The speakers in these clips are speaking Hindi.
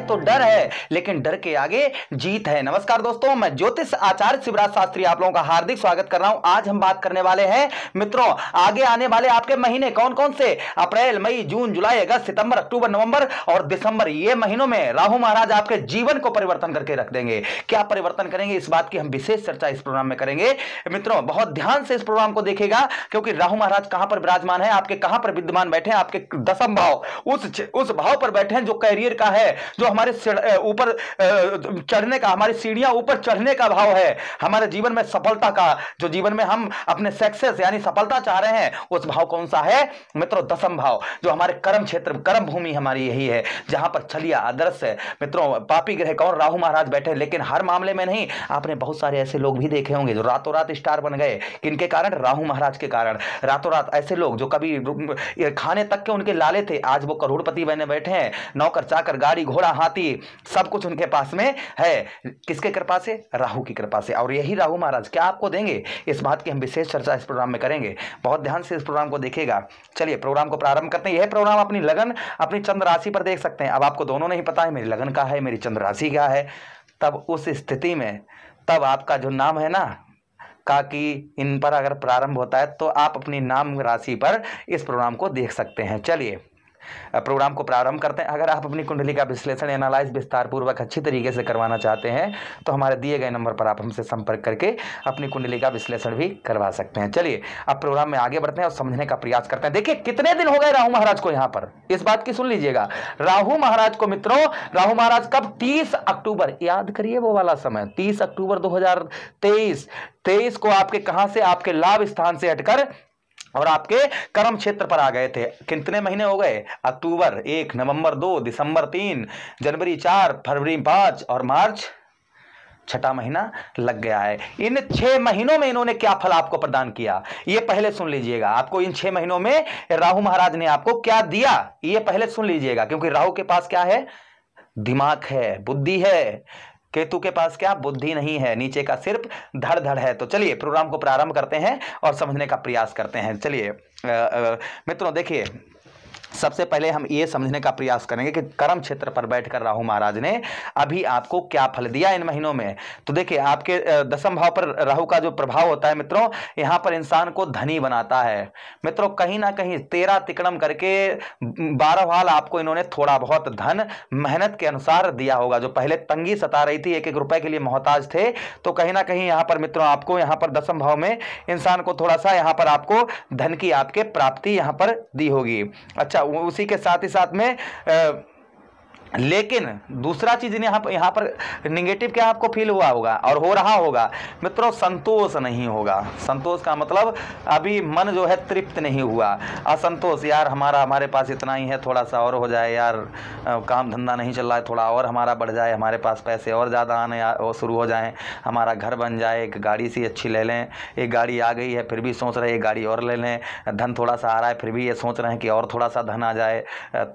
तो डर है, लेकिन डर के आगे जीत है। नमस्कार दोस्तों, मैं ज्योतिष आचार्य शिवराज शास्त्री आप लोगों का हार्दिक स्वागत कर रहा हूं। आज हम बात करने वाले हैं मित्रों, आगे आने वाले आपके महीने कौन कौन से, अप्रैल, मई, जून, जुलाई, अगस्त, सितंबर, अक्टूबर, नवंबर और दिसंबर, ये महीनों में राहु महाराज आपके जीवन को परिवर्तन करके रख देंगे। क्या परिवर्तन करेंगे, इस बात की हम विशेष चर्चा इस प्रोग्राम में करेंगे। मित्रों बहुत ध्यान से इस प्रोग्राम को देखिएगा, क्योंकि राहु महाराज कहां पर विराजमान है, आपके कहां पर विद्यमान बैठे हैं, आपके दसम भाव, उस भाव पर बैठे हैं जो कैरियर का है, जो हमारे ऊपर चढ़ने का, हमारी सीढ़ियां ऊपर चढ़ने का भाव है, हमारे जीवन में सफलता का, जो जीवन में हम अपने सक्सेस यानी सफलता चाह रहे हैं, उस भाव कौन सा है मित्रों? दसम भाव, जो हमारे कर्म क्षेत्र, कर्म भूमि हमारी यही है, जहां पर छलिया आदर्श है। मित्रों पापी ग्रह कौन? राहु महाराज बैठे। लेकिन हर मामले में नहीं, आपने बहुत सारे ऐसे लोग भी देखे होंगे जो रातों रात स्टार बन गए। किनके कारण? राहु महाराज के कारण। रातों रात ऐसे लोग जो कभी खाने तक के उनके लाले थे, आज वो करोड़पति बने बैठे हैं। नौकर चाकर, गाड़ी घोड़ा हाथी, सब कुछ उनके पास में है। किसके कृपा से? राहु की कृपा से। और यही राहु महाराज क्या आपको देंगे, इस बात की हम विशेष चर्चा इस प्रोग्राम में करेंगे। बहुत ध्यान से इस प्रोग्राम को देखिएगा। चलिए प्रोग्राम को प्रारंभ करते हैं। यह प्रोग्राम अपनी लगन, अपनी चंद्र राशि पर देख सकते हैं। अब आपको दोनों नहीं पता है मेरी लगन का है, मेरी चंद्र राशि क्या है, तब उस स्थिति में तब आपका जो नाम है ना का कि इन पर अगर प्रारंभ होता है, तो आप अपनी नाम राशि पर इस प्रोग्राम को देख सकते हैं। चलिए प्रोग्राम को प्रारंभ करते हैं। अगर आप अपनी कुंडली का विश्लेषण, एनालाइज विस्तार पूर्वक अच्छी तरीके से करवाना चाहते हैं, तो हमारे दिए गए नंबर पर आप हमसे संपर्क करके अपनी कुंडली का विश्लेषण भी करवा सकते हैं। चलिए अब प्रोग्राम में आगे बढ़ते हैं और समझने का प्रयास करते हैं। देखिए कितने दिन हो गए राहु महाराज को यहाँ पर, इस बात की सुन लीजिएगा। राहु महाराज को मित्रों, राहु महाराज कब? 30 अक्टूबर, याद करिए वो वाला समय, 30 अक्टूबर 2023 को आपके कहां से, आपके लाभ स्थान से हटकर और आपके कर्म क्षेत्र पर आ गए थे। कितने महीने हो गए? अक्टूबर 1, नवंबर 2, दिसंबर 3, जनवरी 4, फरवरी 5 और मार्च 6 महीना लग गया है। इन 6 महीनों में इन्होंने क्या फल आपको प्रदान किया, ये पहले सुन लीजिएगा। आपको इन 6 महीनों में राहु महाराज ने आपको क्या दिया, ये पहले सुन लीजिएगा। क्योंकि राहु के पास क्या है? दिमाग है, बुद्धि है। केतु के पास क्या? बुद्धि नहीं है, नीचे का सिर्फ धड़ धड़ है। तो चलिए प्रोग्राम को प्रारंभ करते हैं और समझने का प्रयास करते हैं। चलिए मित्रों देखिए, सबसे पहले हम ये समझने का प्रयास करेंगे कि कर्म क्षेत्र पर बैठकर राहु महाराज ने अभी आपको क्या फल दिया इन महीनों में। तो देखिए आपके दसम भाव पर राहु का जो प्रभाव होता है मित्रों, यहाँ पर इंसान को धनी बनाता है। मित्रों कहीं ना कहीं 13 तिकड़म करके 12 हाल आपको इन्होंने थोड़ा बहुत धन मेहनत के अनुसार दिया होगा। जो पहले तंगी सता रही थी, 1-1 रुपए के लिए मोहताज थे, तो कहीं ना कहीं यहाँ पर मित्रों आपको यहाँ पर दसम भाव में इंसान को थोड़ा सा यहाँ पर आपको धन की आपके प्राप्ति यहाँ पर दी होगी। अच्छा, उसी के साथ ही साथ में लेकिन दूसरा चीज यहाँ पर निगेटिव क्या आपको फील हुआ होगा और हो रहा होगा मित्रों? संतोष नहीं होगा। संतोष का मतलब अभी मन जो है तृप्त नहीं हुआ, असंतोष, यार हमारे पास इतना ही है, थोड़ा सा और हो जाए, यार काम धंधा नहीं चल रहा है, थोड़ा और हमारा बढ़ जाए, हमारे पास पैसे और ज़्यादा आने शुरू हो जाएं, हमारा घर बन जाए, एक गाड़ी सी अच्छी ले लें। एक गाड़ी आ गई है फिर भी सोच रहे एक गाड़ी और ले लें, धन थोड़ा सा आ रहा है फिर भी ये सोच रहे हैं कि और थोड़ा सा धन आ जाए।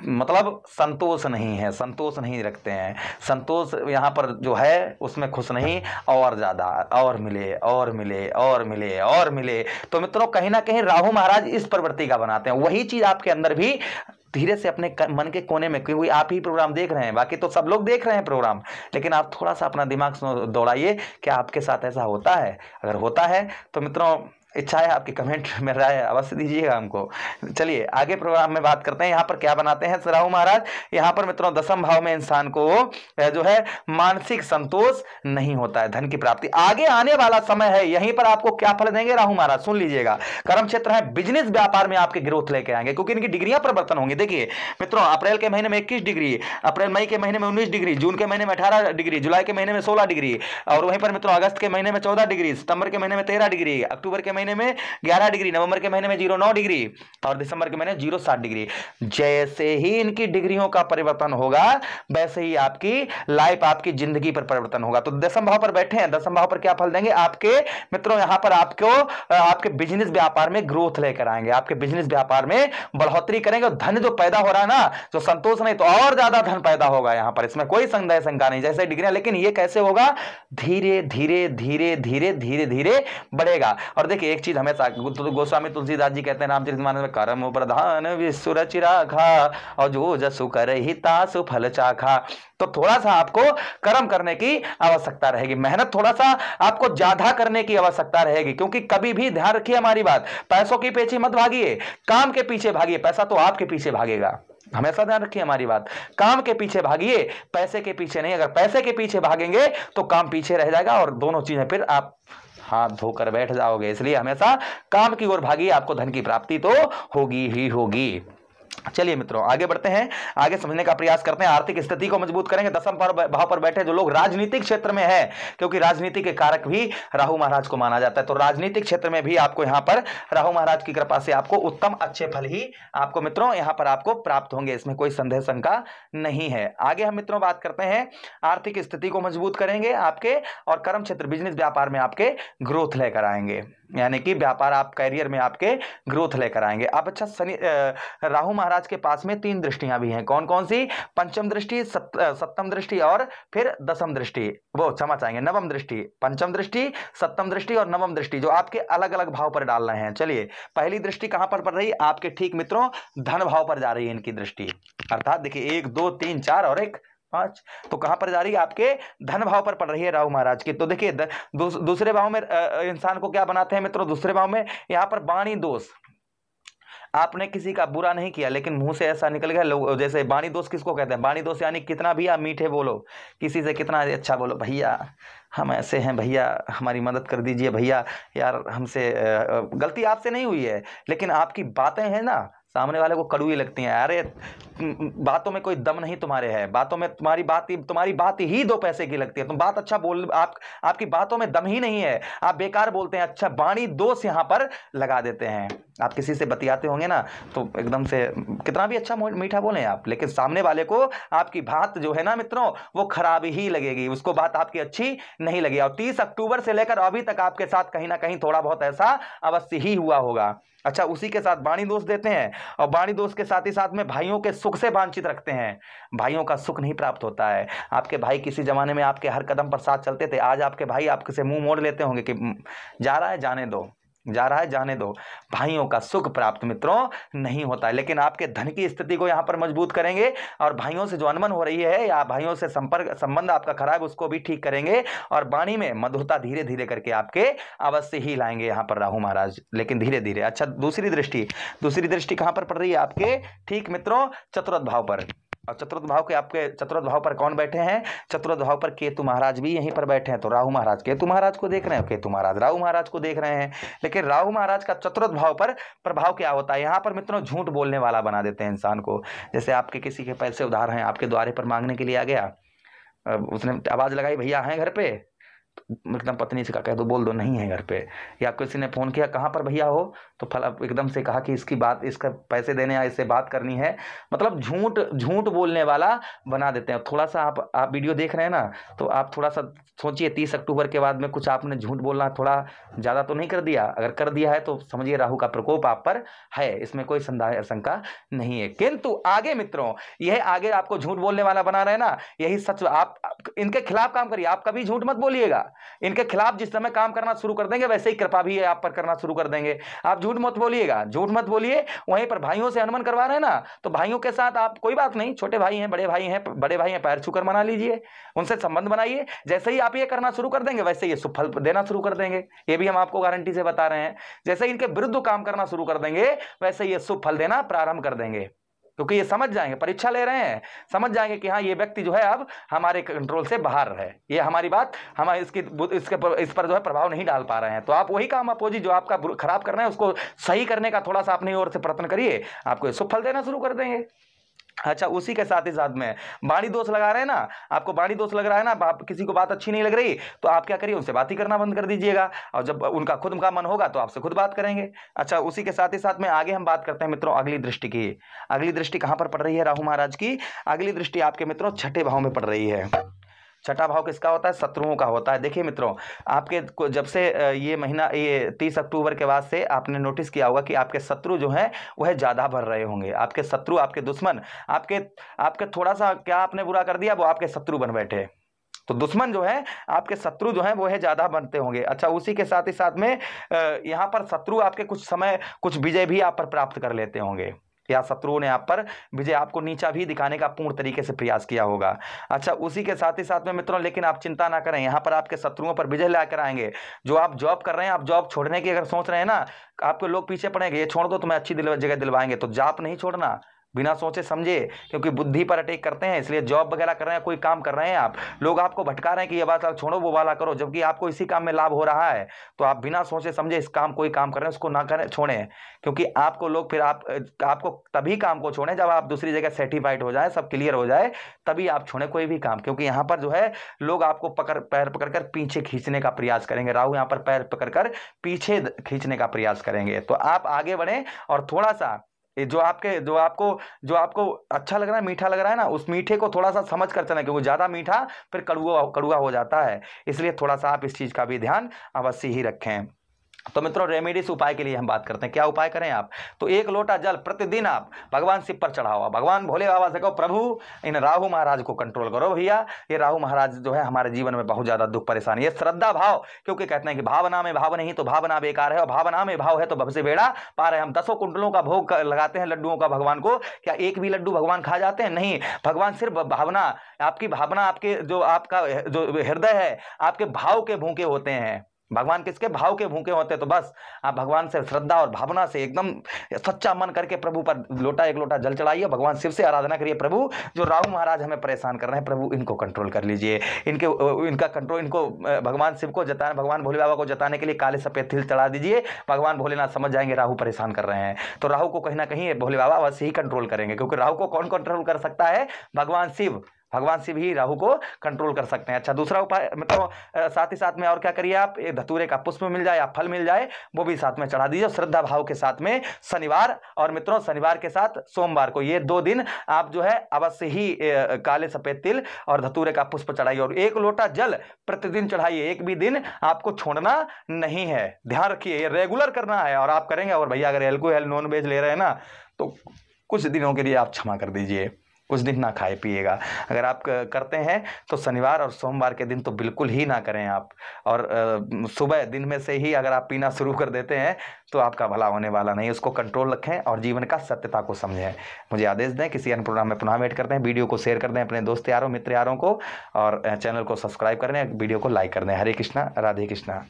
मतलब संतोष नहीं है, संतोष नहीं रखते हैं। संतोष यहाँ पर जो है उसमें खुश नहीं, और ज्यादा, और मिले और मिले और मिले और मिले। तो मित्रों कहीं ना कहीं राहु महाराज इस प्रवृत्ति का बनाते हैं। वही चीज आपके अंदर भी धीरे से अपने मन के कोने में, क्योंकि आप ही प्रोग्राम देख रहे हैं, बाकी तो सब लोग देख रहे हैं प्रोग्राम, लेकिन आप थोड़ा सा अपना दिमाग दौड़ाइए, क्या आपके साथ ऐसा होता है? अगर होता है तो मित्रों इच्छा है आपकी कमेंट में राय अवश्य दीजिएगा हमको। चलिए आगे प्रोग्राम में बात करते हैं। यहाँ पर क्या बनाते हैं राहु महाराज? यहाँ पर मित्रों दसम भाव में इंसान को जो है मानसिक संतोष नहीं होता है, धन की प्राप्ति। आगे आने वाला समय है, यहीं पर आपको क्या फल देंगे राहु महाराज? सुन लीजिएगा। कर्म क्षेत्र है, बिजनेस व्यापार में आपके ग्रोथ लेके आएंगे, क्योंकि इनकी डिग्रियां परिवर्तन होंगी। देखिए मित्रों अप्रैल के महीने में 21 डिग्री, अप्रैल मई के महीने में 19 डिग्री, जून के महीने में 18 डिग्री, जुलाई के महीने में 16 डिग्री, और वहीं पर मित्रों अगस्त के महीने में 14 डिग्री, सितंबर के महीने में 13 डिग्री, अक्टूबर के महीने में 11 डिग्री, नवंबर के महीने में 0.9 डिग्री और दिसंबर के महीने 0.7 डिग्री। जैसे ही इनकी डिग्रियों का परिवर्तन होगा, वैसे ही आपकी लाइफ, आपकी जिंदगी पर परिवर्तन होगा। तो दसम भाव पर बैठे हैं, दसम भाव पर क्या फल देंगे आपके मित्रों? यहां पर आपको आपके बिजनेस व्यापार में ग्रोथ लेकर आएंगे, आपके बिजनेस व्यापार में बढ़ोतरी करेंगे। और धन जो पैदा हो रहा है ना, जो संतोष नहीं तो और ज्यादा धन पैदा होगा यहां पर, इसमें कोई संदेह शंका नहीं। जैसे डिग्रियां, लेकिन ये कैसे होगा? धीरे धीरे धीरे धीरे धीरे धीरे बढ़ेगा। और देखिए देखिए एक चीज हमेशा गोस्वामी तुलसीदास जी कहते हैं रामचरितमानस में, कर्म प्रधान विश्व रचि राखा और जो जसु कर ही तासु फल चाखा। तो थोड़ा सा आपको कर्म करने की आवश्यकता रहेगी, मेहनत थोड़ा सा आपको ज्यादा करने की आवश्यकता रहेगी, क्योंकि कभी भी ध्यान रखिए हमारी बात, पैसों के पीछे मत भागिए, काम के पीछे भागिए। पैसा तो आपके पीछे भागेगा, हमेशा ध्यान रखिए हमारी बात, काम के पीछे भागिए, पैसे के पीछे नहीं। अगर पैसे के पीछे भागेंगे तो काम पीछे रह जाएगा और दोनों चीजें फिर आप हाथ धोकर बैठ जाओगे। इसलिए हमेशा काम की ओर भागिए, आपको धन की प्राप्ति तो होगी ही होगी। चलिए मित्रों आगे बढ़ते हैं, आगे समझने का प्रयास करते हैं। आर्थिक स्थिति को मजबूत करेंगे। दसम भाव पर बैठे जो लोग राजनीतिक क्षेत्र में है, क्योंकि राजनीति के कारक भी राहु महाराज को माना जाता है, तो राजनीतिक क्षेत्र में भी आपको यहां पर राहु महाराज की कृपा से आपको उत्तम अच्छे फल ही आपको मित्रों यहां पर आपको प्राप्त होंगे, इसमें कोई संदेह शंका नहीं है। आगे हम मित्रों बात करते हैं, आर्थिक स्थिति को मजबूत करेंगे आपके, और कर्म क्षेत्र बिजनेस व्यापार में आपके ग्रोथ लेकर आएंगे, यानी कि व्यापार आप कैरियर में आपके ग्रोथ लेकर आएंगे आप। अच्छा, शनि राहु महाराज के पास में 3 दृष्टियां भी हैं, कौन कौन सी? पंचम दृष्टि, सप्तम दृष्टि और फिर दसम दृष्टि, वो क्षमा चाहेंगे नवम दृष्टि। पंचम दृष्टि, सप्तम दृष्टि और नवम दृष्टि, जो आपके अलग अलग भाव पर डाल रहे हैं। चलिए, पहली दृष्टि कहां पर पड़ रही है? आपके ठीक मित्रों धन भाव पर जा रही है इनकी दृष्टि, अर्थात देखिए 1 2 3 4 और 1 5, तो कहां पर जा रही है? आपके धन भाव पर पड़ रही है राहु महाराज की। तो देखिए दूसरे भाव में इंसान को क्या बनाते हैं मित्रों? दूसरे भाव में यहां पर वाणी दोष, आपने किसी का बुरा नहीं किया लेकिन मुंह से ऐसा निकल गया, लोग जैसे वाणी दोष किसको कहते हैं? वाणी दोष यानी कितना भी आप मीठे बोलो, किसी से कितना अच्छा बोलो, भैया हम ऐसे हैं, भैया हमारी मदद कर दीजिए, भैया यार हमसे गलती आपसे नहीं हुई है, लेकिन आपकी बातें हैं ना सामने वाले को कड़वी लगती हैं। अरे बातों में कोई दम नहीं तुम्हारे है, बातों में तुम्हारी बात ही 2 पैसे की लगती है, तुम बात अच्छा बोल, आपकी बातों में दम ही नहीं है, आप बेकार बोलते हैं। अच्छा, वाणी दोष यहां पर लगा देते हैं। आप किसी से बतियाते होंगे ना तो एकदम से कितना भी अच्छा मीठा बोलें आप, लेकिन सामने वाले को आपकी बात जो है ना मित्रों वो खराब ही लगेगी, उसको बात आपकी अच्छी नहीं लगी। और 30 अक्टूबर से लेकर अभी तक आपके साथ कहीं ना कहीं थोड़ा बहुत ऐसा अवश्य ही हुआ होगा। अच्छा, उसी के साथ वाणी दोष देते हैं, और वाणी दोष के साथ ही साथ में भाइयों के सुख से वांछित रखते हैं। भाइयों का सुख नहीं प्राप्त होता है। आपके भाई किसी जमाने में आपके हर कदम पर साथ चलते थे, आज आपके भाई आपके से मुंह मोड़ लेते होंगे कि जा रहा है जाने दो, जा रहा है जाने दो। भाइयों का सुख प्राप्त मित्रों नहीं होता है, लेकिन आपके धन की स्थिति को यहां पर मजबूत करेंगे, और भाइयों से जो अनबन हो रही है या भाइयों से संबंध आपका खराब उसको भी ठीक करेंगे, और वाणी में मधुरता धीरे धीरे करके आपके अवश्य ही लाएंगे यहां पर राहु महाराज, लेकिन धीरे धीरे। अच्छा, दूसरी दृष्टि कहां पर पड़ रही है? आपके ठीक मित्रों चतुर्थ भाव पर, और चतुर्थ भाव के आपके चतुर्थ भाव पर कौन बैठे हैं? चतुर्थ भाव पर केतु महाराज भी यहीं पर बैठे हैं। तो राहु महाराज केतु महाराज को देख रहे हैं, केतु महाराज राहु महाराज को देख रहे हैं, लेकिन राहु महाराज का चतुर्थ भाव पर प्रभाव क्या होता है? यहाँ पर मित्रों झूठ बोलने वाला बना देते हैं इंसान को। जैसे आपके किसी के पैसे उधार हैं, आपके द्वारे पर मांगने के लिए आ गया, उसने आवाज लगाई भैया हैं घर पे, एकदम पत्नी से कह दो, बोल दो नहीं है घर पे। या किसी ने फोन किया कहाँ पर भैया हो, तो एकदम से कहा कि इसका पैसे देने या इससे बात करनी है, मतलब झूठ बोलने वाला बना देते हैं। थोड़ा सा आप वीडियो देख रहे हैं ना, तो आप थोड़ा सा सोचिए 30 अक्टूबर के बाद में कुछ आपने झूठ बोलना थोड़ा ज़्यादा तो नहीं कर दिया? अगर कर दिया है तो समझिए राहु का प्रकोप आप पर है, इसमें कोई संदेह शंका नहीं है। किंतु आगे मित्रों यह आगे आपको झूठ बोलने वाला बना रहे ना, यही सच। आप इनके खिलाफ काम करिए, आप कभी झूठ मत बोलिएगा। इनके खिलाफ जिस समय काम करना शुरू कर देंगे वैसे ही कृपा भी आप पर करना शुरू कर देंगे। आप झूठ मत बोलिएगा, झूठ मत बोलिए। वहीं पर भाइयों से अनबन करवा रहे हैं ना, तो भाइयों के साथ आप कोई बात नहीं, छोटे भाई हैं बड़े भाई हैं पैर छूकर मना लीजिए, उनसे संबंध बनाइए। जैसे ही आप ये करना शुरू कर देंगे वैसे ये सुफल देना शुरू कर देंगे, ये भी हम आपको गारंटी से बता रहे हैं। जैसे इनके विरुद्ध काम करना शुरू कर देंगे वैसे ये शुभ फल देना प्रारंभ कर देंगे, क्योंकि ये समझ जाएंगे, परीक्षा ले रहे हैं, समझ जाएंगे कि हाँ ये व्यक्ति जो है अब हमारे कंट्रोल से बाहर है, ये हमारी बात हम इस पर जो है प्रभाव नहीं डाल पा रहे हैं। तो आप वही काम अपोजिट जो आपका खराब कर रहे हैं उसको सही करने का थोड़ा सा अपनी ओर से प्रयत्न करिए, आपको ये शुभ फल देना शुरू कर देंगे। अच्छा, उसी के साथ ही साथ में वाणी दोष लगा रहे हैं ना, आपको वाणी दोष लग रहा है ना, किसी को बात अच्छी नहीं लग रही तो आप क्या करिए, उनसे बात ही करना बंद कर दीजिएगा, और जब उनका खुद का मन होगा तो आपसे खुद बात करेंगे। अच्छा, उसी के साथ ही साथ में आगे हम बात करते हैं मित्रों अगली दृष्टि की। अगली दृष्टि कहां पर पड़ रही है राहु महाराज की? अगली दृष्टि आपके मित्रों छठे भाव में पड़ रही है। छठा भाव किसका होता है? शत्रुओं का होता है। देखिए मित्रों, आपके जब से ये महीना ये 30 अक्टूबर के बाद से आपने नोटिस किया होगा कि आपके शत्रु जो हैं वह ज़्यादा बढ़ रहे होंगे। आपके शत्रु, आपके दुश्मन, आपके थोड़ा सा क्या आपने बुरा कर दिया वो आपके शत्रु बन बैठे। तो दुश्मन जो है, आपके शत्रु जो है वो है ज़्यादा बनते होंगे। अच्छा, उसी के साथ ही साथ में यहाँ पर शत्रु आपके कुछ समय कुछ विजय भी आप पर प्राप्त कर लेते होंगे, या शत्रुओं ने आप पर विजय, आपको नीचा भी दिखाने का पूर्ण तरीके से प्रयास किया होगा। अच्छा, उसी के साथ ही साथ में मित्रों, लेकिन आप चिंता ना करें, यहाँ पर आपके शत्रुओं पर विजय लाकर आएंगे। जो आप जॉब कर रहे हैं, आप जॉब छोड़ने की अगर सोच रहे हैं ना, आपके लोग पीछे पड़ेंगे, ये छोड़ दो, तुम्हें अच्छी जगह दिलवाएंगे, तो जॉब नहीं छोड़ना बिना सोचे समझे, क्योंकि बुद्धि पर अटैक करते हैं। इसलिए जॉब वगैरह कर रहे हैं, कोई काम कर रहे हैं आप, लोग आपको भटका रहे हैं कि ये बात छोड़ो वो वाला करो, जबकि आपको इसी काम में लाभ हो रहा है, तो आप बिना सोचे समझे इस काम कोई काम कर रहे हैं उसको ना करें, छोड़ें। क्योंकि आपको लोग फिर आपको तभी काम को छोड़ें जब आप दूसरी जगह सर्टिफाइड हो जाए, सब क्लियर हो जाए, तभी आप छोड़ें कोई भी काम। क्योंकि यहाँ पर जो है लोग आपको पैर पकड़कर पीछे खींचने का प्रयास करेंगे। राहु यहाँ पर पैर पकड़कर पीछे खींचने का प्रयास करेंगे। तो आप आगे बढ़ें और थोड़ा सा जो आपको अच्छा लग रहा है, मीठा लग रहा है ना, उस मीठे को थोड़ा सा समझ कर चलें, क्योंकि ज़्यादा मीठा फिर कड़वा हो जाता है। इसलिए थोड़ा सा आप इस चीज़ का भी ध्यान अवश्य ही रखें। तो मित्रों, रेमेडीज उपाय के लिए हम बात करते हैं। क्या उपाय करें आप? तो 1 लोटा जल प्रतिदिन आप भगवान शिव पर चढ़ाओ। भगवान भोले बाबा से कहो, प्रभु इन राहु महाराज को कंट्रोल करो भैया, ये राहु महाराज जो है हमारे जीवन में बहुत ज्यादा दुख परेशानी। ये श्रद्धा भाव, क्योंकि कहते हैं कि भावना में भाव नहीं तो भावना बेकार है, और भावना में भाव है तो भव से बेड़ा पार है। हम 10 कुंडलों का भोग लगाते हैं लड्डुओं का भगवान को, क्या एक भी लड्डू भगवान खा जाते हैं? नहीं, भगवान सिर्फ भावना, आपकी भावना, आपके जो आपका जो हृदय है, आपके भाव के भूखे होते हैं। भगवान किसके? भाव के भूखे होते हैं। तो बस आप भगवान से श्रद्धा और भावना से एकदम सच्चा मन करके प्रभु पर 1 लोटा जल चढ़ाइए, भगवान शिव से आराधना करिए, प्रभु जो राहु महाराज हमें परेशान कर रहे हैं, प्रभु इनको कंट्रोल कर लीजिए, इनका कंट्रोल, इनको भगवान शिव को जताने, भगवान भोले बाबा को जताने के लिए काले सफेद तिल चढ़ा दीजिए। भगवान भोलेनाथ समझ जाएंगे राहु परेशान कर रहे हैं, तो राहु को कहीं ना कहीं भोले बाबा अवश्य ही कंट्रोल करेंगे, क्योंकि राहु को कौन कंट्रोल कर सकता है? भगवान शिव ही राहु को कंट्रोल कर सकते हैं। अच्छा, दूसरा उपाय मतलब साथ ही साथ में और क्या करिए आप, एक धतूरे का पुष्प मिल जाए या फल मिल जाए, वो भी साथ में चढ़ा दीजिए श्रद्धा भाव के साथ में। शनिवार और मित्रों, शनिवार के साथ सोमवार को, ये 2 दिन आप जो है अवश्य ही काले सफेद तिल और धतूरे का पुष्प चढ़ाइए, और 1 लोटा जल प्रतिदिन चढ़ाइए। एक भी दिन आपको छोड़ना नहीं है, ध्यान रखिए, ये रेगुलर करना है और आप करेंगे। और भैया अगर अल्कोहल नॉन वेज ले रहे हैं ना, तो कुछ दिनों के लिए आप क्षमा कर दीजिए, कुछ दिन ना खाए पिएगा। अगर आप करते हैं तो शनिवार और सोमवार के दिन तो बिल्कुल ही ना करें आप। और सुबह दिन में से ही अगर आप पीना शुरू कर देते हैं तो आपका भला होने वाला नहीं। उसको कंट्रोल रखें और जीवन का सत्यता को समझें। मुझे आदेश दें, किसी अन्य प्रोग्राम में पुनः वेट करते हैं। वीडियो को शेयर कर दें अपने दोस्त यारों, मित्र यारों को, और चैनल को सब्सक्राइब करें, वीडियो को लाइक कर दें। हरे कृष्णा, राधे कृष्णा।